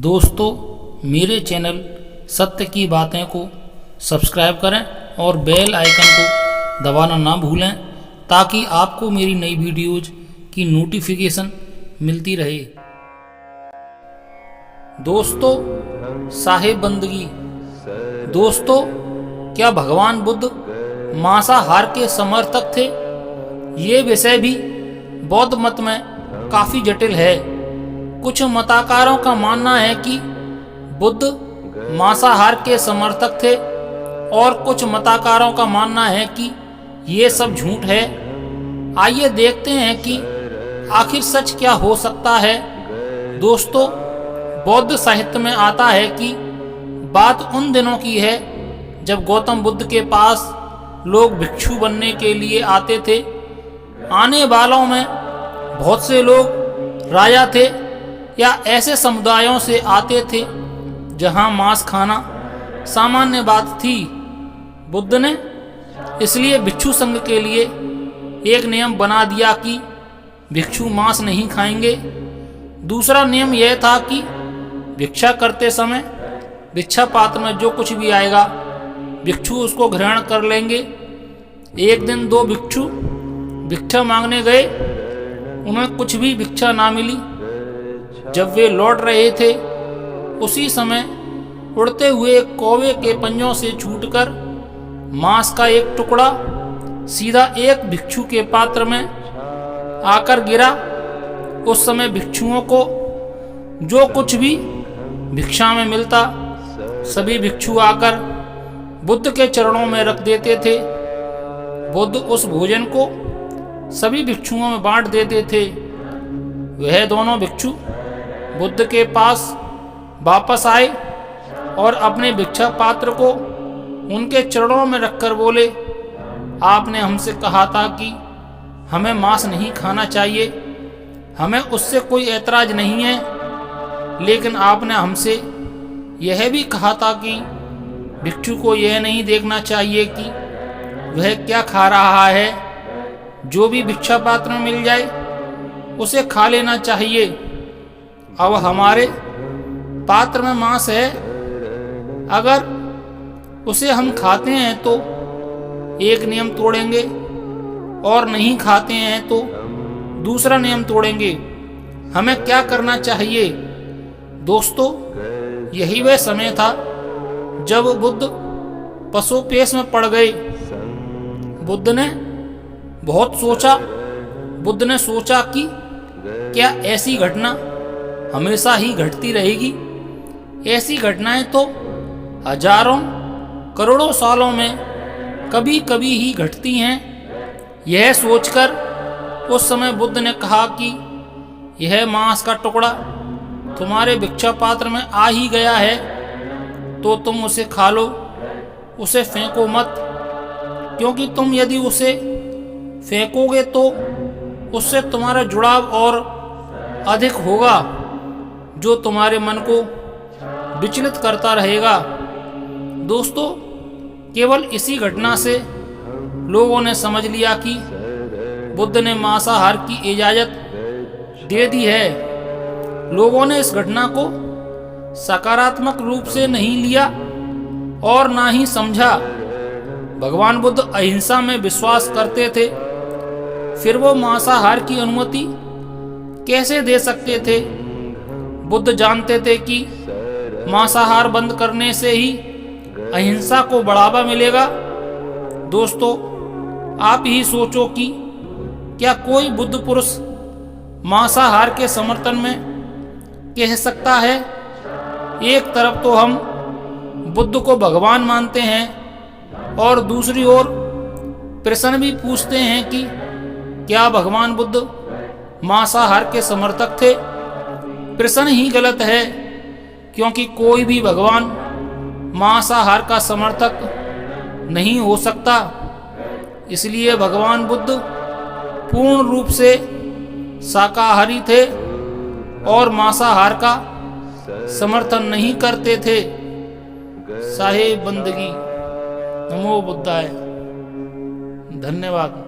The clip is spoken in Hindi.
दोस्तों, मेरे चैनल सत्य की बातें को सब्सक्राइब करें और बेल आइकन को दबाना ना भूलें ताकि आपको मेरी नई वीडियोज़ की नोटिफिकेशन मिलती रहे। दोस्तों, साहिब बंदगी। दोस्तों, क्या भगवान बुद्ध मांसाहार के समर्थक थे? ये विषय भी बौद्ध मत में काफ़ी जटिल है। कुछ मताकारों का मानना है कि बुद्ध मांसाहार के समर्थक थे और कुछ मताकारों का मानना है कि ये सब झूठ है। आइए देखते हैं कि आखिर सच क्या हो सकता है। दोस्तों, बौद्ध साहित्य में आता है कि बात उन दिनों की है जब गौतम बुद्ध के पास लोग भिक्षु बनने के लिए आते थे। आने वालों में बहुत से लोग राजा थे या ऐसे समुदायों से आते थे जहां मांस खाना सामान्य बात थी। बुद्ध ने इसलिए भिक्षु संघ के लिए एक नियम बना दिया कि भिक्षु मांस नहीं खाएंगे। दूसरा नियम यह था कि भिक्षा करते समय भिक्षा पात्र में जो कुछ भी आएगा भिक्षु उसको ग्रहण कर लेंगे। एक दिन दो भिक्षु भिक्षा मांगने गए, उन्हें कुछ भी भिक्षा ना मिली। जब वे लौट रहे थे उसी समय उड़ते हुए कौवे के पंजों से छूटकर मांस का एक टुकड़ा सीधा एक भिक्षु के पात्र में आकर गिरा। उस समय भिक्षुओं को जो कुछ भी भिक्षा में मिलता सभी भिक्षु आकर बुद्ध के चरणों में रख देते थे। बुद्ध उस भोजन को सभी भिक्षुओं में बांट देते थे। वह दोनों भिक्षु बुद्ध के पास वापस आए और अपने भिक्षा पात्र को उनके चरणों में रखकर बोले, आपने हमसे कहा था कि हमें मांस नहीं खाना चाहिए, हमें उससे कोई ऐतराज नहीं है, लेकिन आपने हमसे यह भी कहा था कि भिक्षु को यह नहीं देखना चाहिए कि वह क्या खा रहा है। जो भी भिक्षा पात्र में मिल जाए उसे खा लेना चाहिए। अब हमारे पात्र में मांस है, अगर उसे हम खाते हैं तो एक नियम तोड़ेंगे और नहीं खाते हैं तो दूसरा नियम तोड़ेंगे। हमें क्या करना चाहिए? दोस्तों, यही वह समय था जब बुद्ध पशुपेश में पड़ गए। बुद्ध ने बहुत सोचा। बुद्ध ने सोचा कि क्या ऐसी घटना हमेशा ही घटती रहेगी? ऐसी घटनाएं तो हजारों करोड़ों सालों में कभी कभी ही घटती हैं। यह सोचकर उस समय बुद्ध ने कहा कि यह मांस का टुकड़ा तुम्हारे भिक्षा पात्र में आ ही गया है तो तुम उसे खा लो, उसे फेंको मत, क्योंकि तुम यदि उसे फेंकोगे तो उससे तुम्हारा जुड़ाव और अधिक होगा जो तुम्हारे मन को विचलित करता रहेगा। दोस्तों, केवल इसी घटना से लोगों ने समझ लिया कि बुद्ध ने मांसाहार की इजाज़त दे दी है। लोगों ने इस घटना को सकारात्मक रूप से नहीं लिया और ना ही समझा। भगवान बुद्ध अहिंसा में विश्वास करते थे, फिर वो मांसाहार की अनुमति कैसे दे सकते थे? बुद्ध जानते थे कि मांसाहार बंद करने से ही अहिंसा को बढ़ावा मिलेगा। दोस्तों, आप ही सोचो कि क्या कोई बुद्ध पुरुष मांसाहार के समर्थन में कह सकता है? एक तरफ तो हम बुद्ध को भगवान मानते हैं और दूसरी ओर प्रश्न भी पूछते हैं कि क्या भगवान बुद्ध मांसाहार के समर्थक थे? प्रश्न ही गलत है, क्योंकि कोई भी भगवान मांसाहार का समर्थक नहीं हो सकता। इसलिए भगवान बुद्ध पूर्ण रूप से शाकाहारी थे और मांसाहार का समर्थन नहीं करते थे। साहिब बंदगी। नमो बुद्धाय। धन्यवाद।